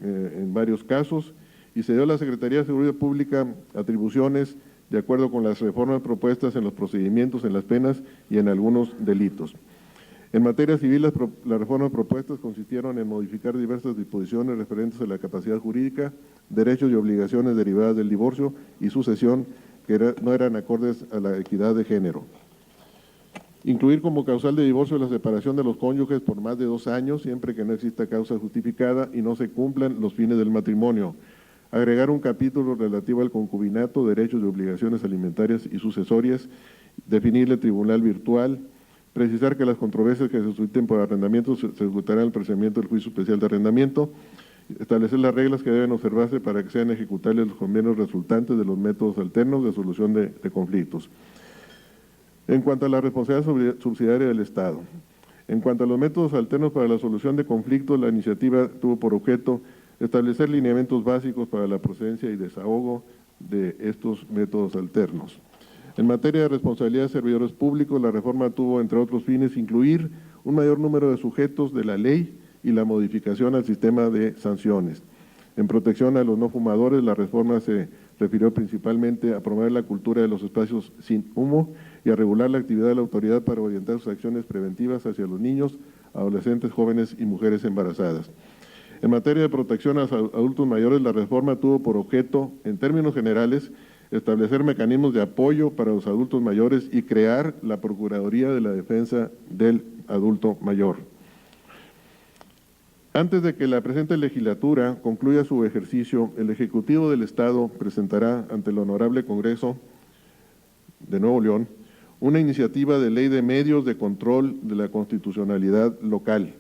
en varios casos y se dio a la Secretaría de Seguridad Pública atribuciones de acuerdo con las reformas propuestas en los procedimientos, en las penas y en algunos delitos. En materia civil, las reformas propuestas consistieron en modificar diversas disposiciones referentes a la capacidad jurídica, derechos y obligaciones derivadas del divorcio y sucesión que no eran acordes a la equidad de género. Incluir como causal de divorcio la separación de los cónyuges por más de 2 años, siempre que no exista causa justificada y no se cumplan los fines del matrimonio. Agregar un capítulo relativo al concubinato, derechos y obligaciones alimentarias y sucesorias, definir el tribunal virtual, precisar que las controversias que se susciten por arrendamiento se ejecutarán en el procedimiento del juicio especial de arrendamiento, establecer las reglas que deben observarse para que sean ejecutables los convenios resultantes de los métodos alternos de solución de conflictos. En cuanto a la responsabilidad subsidiaria del Estado, en cuanto a los métodos alternos para la solución de conflictos, la iniciativa tuvo por objeto establecer lineamientos básicos para la procedencia y desahogo de estos métodos alternos. En materia de responsabilidad de servidores públicos, la reforma tuvo, entre otros fines, incluir un mayor número de sujetos de la ley y la modificación al sistema de sanciones. En protección a los no fumadores, la reforma se refirió principalmente a promover la cultura de los espacios sin humo y a regular la actividad de la autoridad para orientar sus acciones preventivas hacia los niños, adolescentes, jóvenes y mujeres embarazadas. En materia de protección a los adultos mayores, la reforma tuvo por objeto, en términos generales, establecer mecanismos de apoyo para los adultos mayores y crear la Procuraduría de la Defensa del Adulto Mayor. Antes de que la presente legislatura concluya su ejercicio, el Ejecutivo del Estado presentará ante el Honorable Congreso de Nuevo León una iniciativa de ley de medios de control de la constitucionalidad local,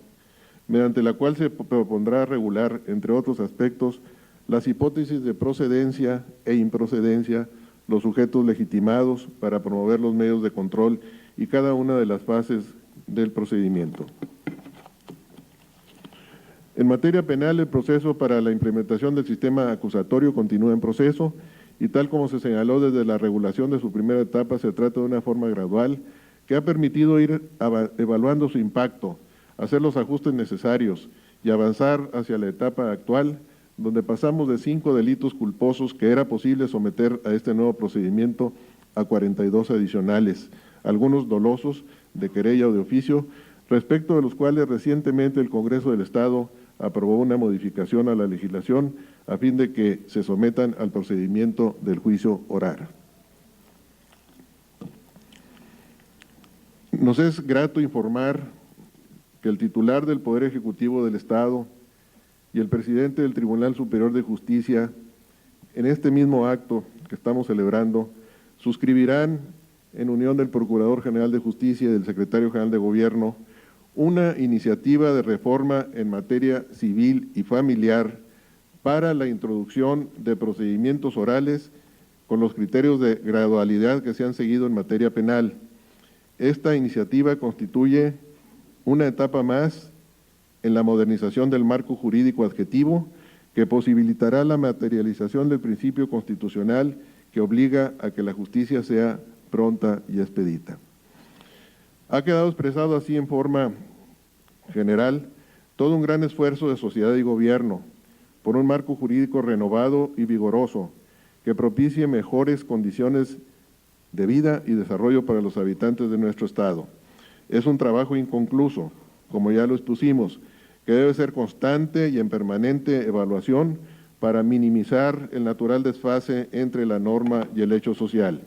mediante la cual se propondrá regular, entre otros aspectos, las hipótesis de procedencia e improcedencia, los sujetos legitimados para promover los medios de control y cada una de las fases del procedimiento. En materia penal, el proceso para la implementación del sistema acusatorio continúa en proceso y tal como se señaló desde la regulación de su primera etapa, se trata de una forma gradual que ha permitido ir evaluando su impacto, hacer los ajustes necesarios y avanzar hacia la etapa actual, donde pasamos de 5 delitos culposos que era posible someter a este nuevo procedimiento a 42 adicionales, algunos dolosos de querella o de oficio, respecto de los cuales recientemente el Congreso del Estado aprobó una modificación a la legislación a fin de que se sometan al procedimiento del juicio oral. Nos es grato informar que el titular del Poder Ejecutivo del Estado y el presidente del Tribunal Superior de Justicia, en este mismo acto que estamos celebrando, suscribirán, en unión del Procurador General de Justicia y del Secretario General de Gobierno, una iniciativa de reforma en materia civil y familiar para la introducción de procedimientos orales con los criterios de gradualidad que se han seguido en materia penal. Esta iniciativa constituye una etapa más en la modernización del marco jurídico adjetivo que posibilitará la materialización del principio constitucional que obliga a que la justicia sea pronta y expedita. Ha quedado expresado así en forma general todo un gran esfuerzo de sociedad y gobierno por un marco jurídico renovado y vigoroso que propicie mejores condiciones de vida y desarrollo para los habitantes de nuestro Estado. Es un trabajo inconcluso, como ya lo expusimos, que debe ser constante y en permanente evaluación para minimizar el natural desfase entre la norma y el hecho social.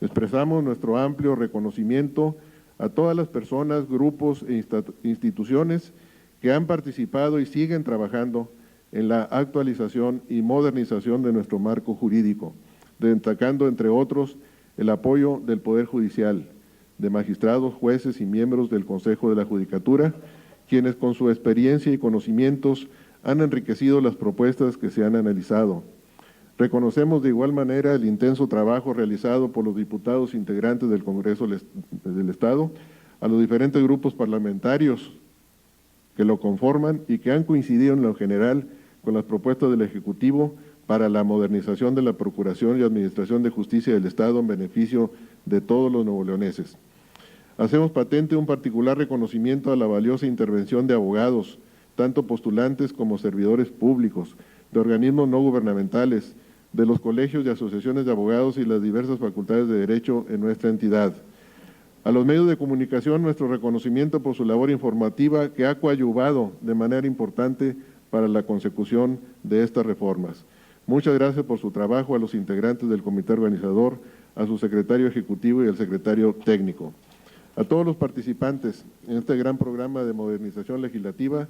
Expresamos nuestro amplio reconocimiento a todas las personas, grupos e instituciones que han participado y siguen trabajando en la actualización y modernización de nuestro marco jurídico, destacando, entre otros, el apoyo del Poder Judicial, de magistrados, jueces y miembros del Consejo de la Judicatura, quienes con su experiencia y conocimientos han enriquecido las propuestas que se han analizado. Reconocemos de igual manera el intenso trabajo realizado por los diputados integrantes del Congreso del Estado, a los diferentes grupos parlamentarios que lo conforman y que han coincidido en lo general con las propuestas del Ejecutivo para la modernización de la Procuración y Administración de Justicia del Estado en beneficio de todos los nuevoleoneses. Hacemos patente un particular reconocimiento a la valiosa intervención de abogados, tanto postulantes como servidores públicos, de organismos no gubernamentales, de los colegios y asociaciones de abogados y las diversas facultades de derecho en nuestra entidad. A los medios de comunicación, nuestro reconocimiento por su labor informativa que ha coadyuvado de manera importante para la consecución de estas reformas. Muchas gracias por su trabajo a los integrantes del comité organizador, a su secretario ejecutivo y al secretario técnico. A todos los participantes en este gran programa de modernización legislativa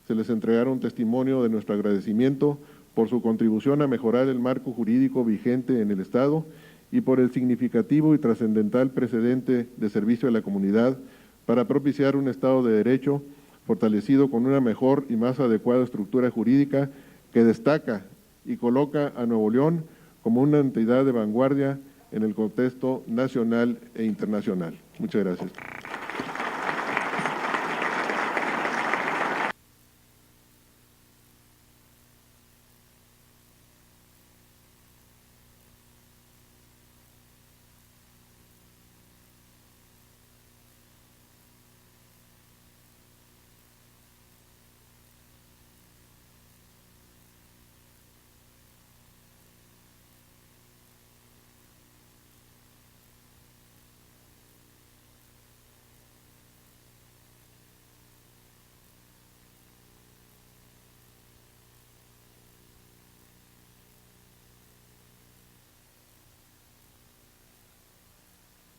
se les entregará un testimonio de nuestro agradecimiento por su contribución a mejorar el marco jurídico vigente en el Estado y por el significativo y trascendental precedente de servicio a la comunidad para propiciar un Estado de Derecho fortalecido con una mejor y más adecuada estructura jurídica que destaca y coloca a Nuevo León como una entidad de vanguardia en el contexto nacional e internacional. Muchas gracias.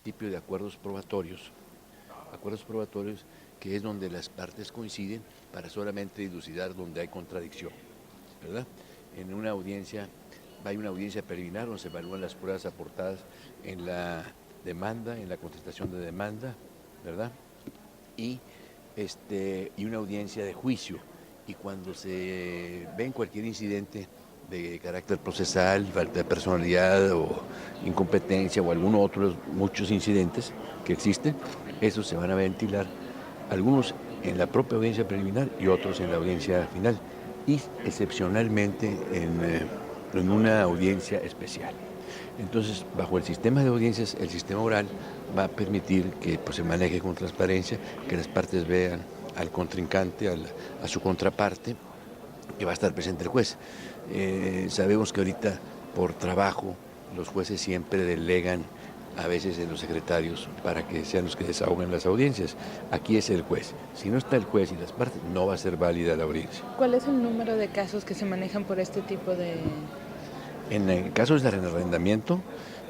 Tipo de acuerdos probatorios que es donde las partes coinciden para solamente dilucidar donde hay contradicción, ¿verdad? En una audiencia, hay una audiencia preliminar donde se evalúan las pruebas aportadas en la demanda, en la contestación de demanda, ¿verdad? Y una audiencia de juicio, y cuando se ve cualquier incidente de carácter procesal, falta de personalidad o incompetencia o algún otro, muchos incidentes que existen, esos se van a ventilar, algunos en la propia audiencia preliminar y otros en la audiencia final, y excepcionalmente en una audiencia especial. Entonces, bajo el sistema de audiencias, el sistema oral va a permitir que se maneje con transparencia, que las partes vean al contrincante, a su contraparte, que va a estar presente el juez. Sabemos que ahorita por trabajo los jueces siempre delegan a veces en los secretarios para que sean los que desahoguen las audiencias. Aquí es el juez. Si no está el juez y las partes, no va a ser válida la audiencia. ¿Cuál es el número de casos que se manejan por este tipo de...? En casos de arrendamiento,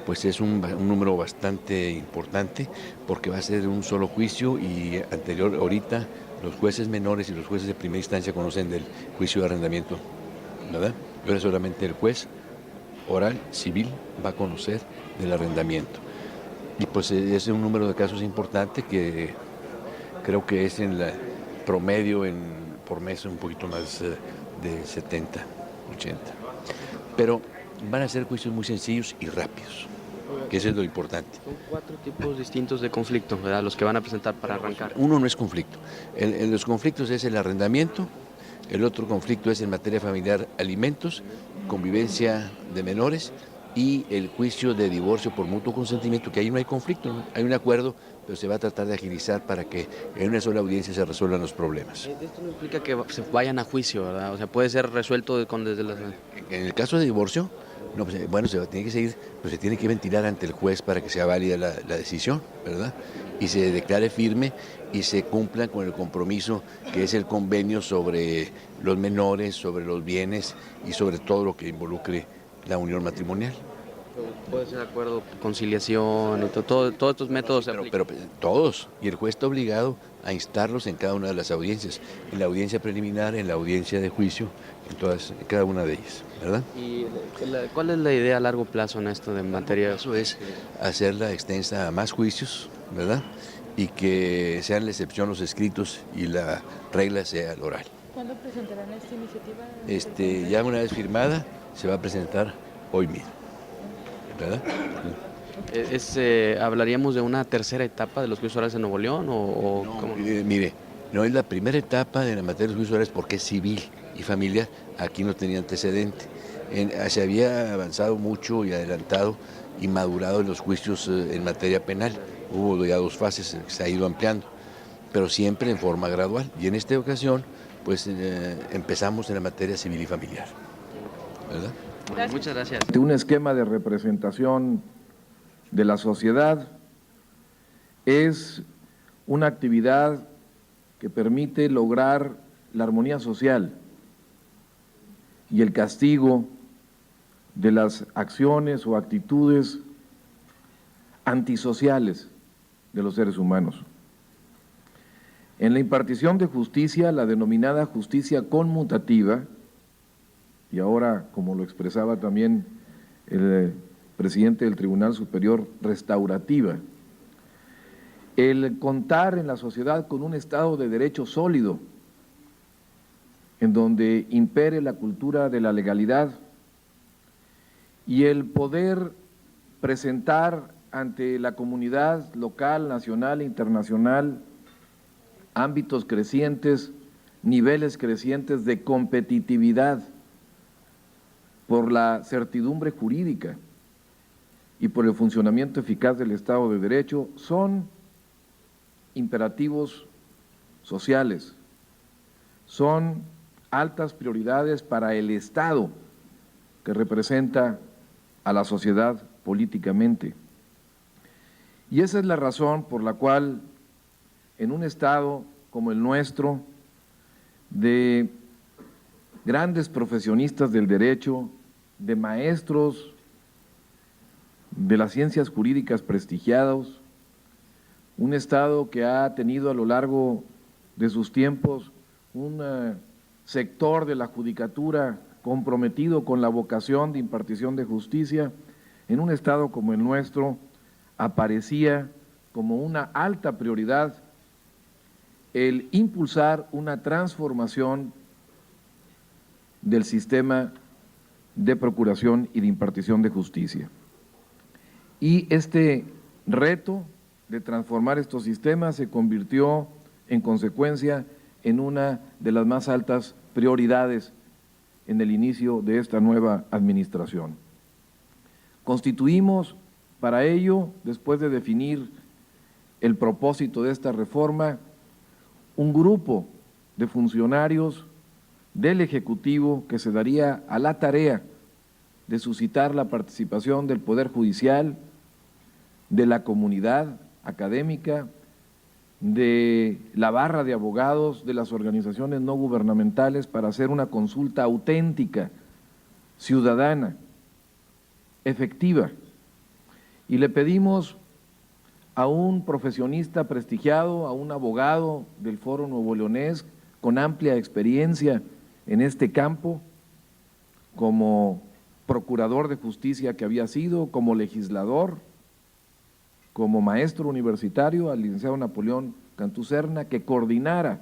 pues es un número bastante importante porque va a ser un solo juicio, y ahorita los jueces menores y los jueces de primera instancia conocen del juicio de arrendamiento, ¿verdad? Y ahora solamente el juez oral civil va a conocer del arrendamiento. Y pues es un número de casos importante que creo que es en la promedio por mes un poquito más de 70, 80. Pero van a ser juicios muy sencillos y rápidos, que eso es lo importante. Son 4 tipos distintos de conflicto, ¿verdad?, los que van a presentar para arrancar. Uno no es conflicto. Los conflictos es el arrendamiento, El otro conflicto es en materia familiar, alimentos, convivencia de menores y el juicio de divorcio por mutuo consentimiento, que ahí no hay conflicto, ¿no? Hay un acuerdo, pero se va a tratar de agilizar para que en una sola audiencia se resuelvan los problemas. Esto no implica que se vayan a juicio, ¿verdad? O sea, puede ser resuelto desde las... En el caso de divorcio, no, pues, bueno, se tiene que seguir, pues se tiene que ventilar ante el juez para que sea válida la decisión, ¿verdad? Y se declare firme y se cumpla con el compromiso que es el convenio sobre los menores, sobre los bienes y sobre todo lo que involucre la unión matrimonial. Puede ser acuerdo, conciliación, todos estos métodos se Pero todos, y el juez está obligado a instarlos en cada una de las audiencias, en la audiencia preliminar, en la audiencia de juicio, en cada una de ellas, ¿verdad? ¿Y cuál es la idea a largo plazo en esto de materia? Eso es hacerla extensa a más juicios, ¿verdad? Y que sean la excepción los escritos y la regla sea el oral. ¿Cuándo presentarán esta iniciativa? Ya una vez firmada, se va a presentar hoy mismo, ¿verdad? ¿Hablaríamos de una tercera etapa de los juicios orales en Nuevo León o No, cómo? mire, no es la primera etapa de la materia de los juicios orales porque es civil y familiar. Aquí no tenía antecedente. Se había avanzado mucho y adelantado y madurado en los juicios en materia penal. Hubo ya 2 fases, se ha ido ampliando, pero siempre en forma gradual. Y en esta ocasión, pues empezamos en la materia civil y familiar, ¿verdad? Bueno, muchas gracias. Un esquema de representación de la sociedad es una actividad que permite lograr la armonía social y el castigo de las acciones o actitudes antisociales de los seres humanos. En la impartición de justicia, la denominada justicia conmutativa, y ahora, como lo expresaba también el presidente del Tribunal Superior, restaurativa, el contar en la sociedad con un Estado de Derecho sólido, en donde impere la cultura de la legalidad, y el poder presentar ante la comunidad local, nacional e internacional ámbitos crecientes, niveles crecientes de competitividad por la certidumbre jurídica y por el funcionamiento eficaz del Estado de Derecho, son imperativos sociales, son altas prioridades para el Estado que representa a la sociedad políticamente. Y esa es la razón por la cual en un Estado como el nuestro, de grandes profesionistas del derecho, de maestros de las ciencias jurídicas prestigiados, un Estado que ha tenido a lo largo de sus tiempos un sector de la judicatura comprometido con la vocación de impartición de justicia, en un Estado como el nuestro aparecía como una alta prioridad el impulsar una transformación del sistema de procuración y de impartición de justicia. Y este reto de transformar estos sistemas se convirtió en consecuencia en una de las más altas prioridades en el inicio de esta nueva administración. Constituimos para ello, después de definir el propósito de esta reforma, un grupo de funcionarios del Ejecutivo que se daría a la tarea de suscitar la participación del Poder Judicial, de la comunidad académica, de la barra de abogados, de las organizaciones no gubernamentales para hacer una consulta auténtica, ciudadana, efectiva. Y le pedimos a un profesionista prestigiado, a un abogado del Foro Nuevo Leonés con amplia experiencia en este campo, como procurador de justicia que había sido, como legislador, como maestro universitario, al licenciado Napoleón Cantú Serna, que coordinara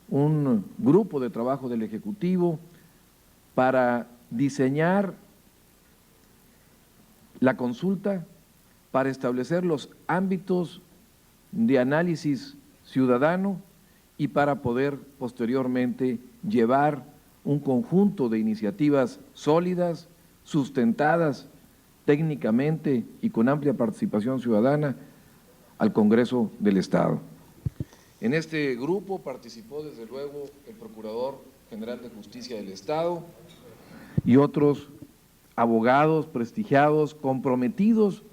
un grupo de trabajo del Ejecutivo para diseñar la consulta, para establecer los ámbitos de análisis ciudadano y para poder posteriormente llevar un conjunto de iniciativas sólidas, sustentadas técnicamente y con amplia participación ciudadana al Congreso del Estado. En este grupo participó desde luego el Procurador General de Justicia del Estado y otros abogados prestigiados, comprometidos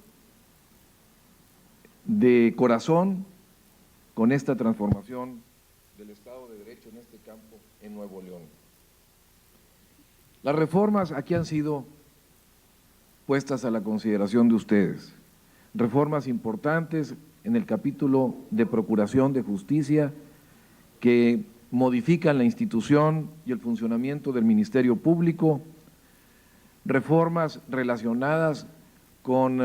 de corazón con esta transformación del Estado de Derecho en este campo en Nuevo León. Las reformas aquí han sido puestas a la consideración de ustedes, reformas importantes en el capítulo de Procuración de Justicia que modifican la institución y el funcionamiento del Ministerio Público, reformas relacionadas con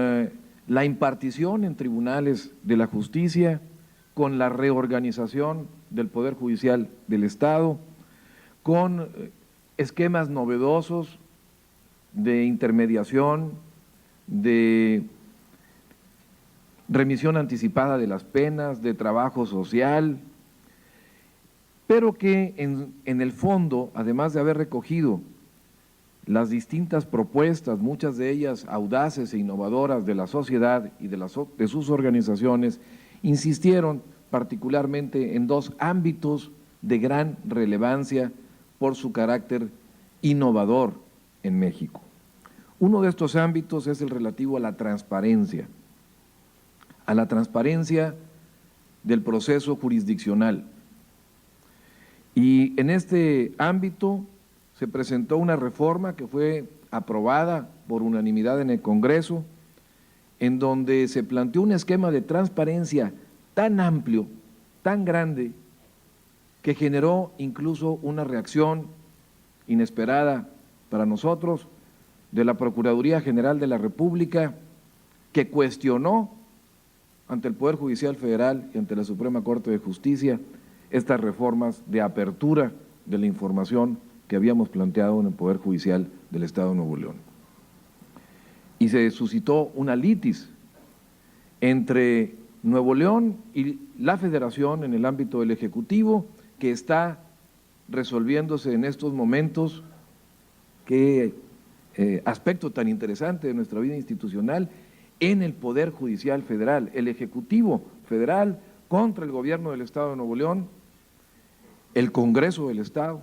la impartición en tribunales de la justicia, con la reorganización del Poder Judicial del Estado, con esquemas novedosos de intermediación, de remisión anticipada de las penas, de trabajo social, pero que en el fondo, además de haber recogido las distintas propuestas, muchas de ellas audaces e innovadoras de la sociedad y de sus organizaciones, insistieron particularmente en dos ámbitos de gran relevancia por su carácter innovador en México. Uno de estos ámbitos es el relativo a la transparencia del proceso jurisdiccional. Y en este ámbito se presentó una reforma que fue aprobada por unanimidad en el Congreso, en donde se planteó un esquema de transparencia tan amplio, tan grande, que generó incluso una reacción inesperada para nosotros de la Procuraduría General de la República, que cuestionó ante el Poder Judicial Federal y ante la Suprema Corte de Justicia estas reformas de apertura de la información que habíamos planteado en el Poder Judicial del Estado de Nuevo León. Y se suscitó una litis entre Nuevo León y la Federación en el ámbito del Ejecutivo, que está resolviéndose en estos momentos. Qué aspecto tan interesante de nuestra vida institucional en el Poder Judicial Federal, el Ejecutivo Federal contra el Gobierno del Estado de Nuevo León, el Congreso del Estado,